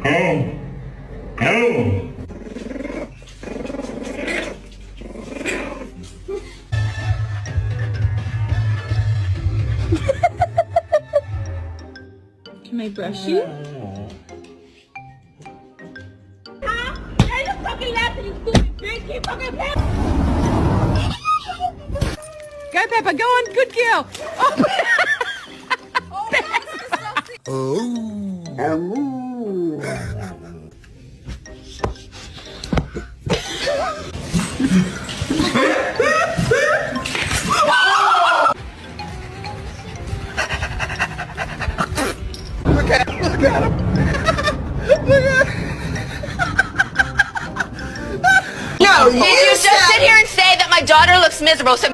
Oh. Oh. Can I brush you? Hey, you fucking laughing, you stupid bitch. Keep fucking laughing. Go, Peppa, go on, good girl. Look at him. Look at him. Look at him. No, did you just sit here and say that my daughter looks miserable? So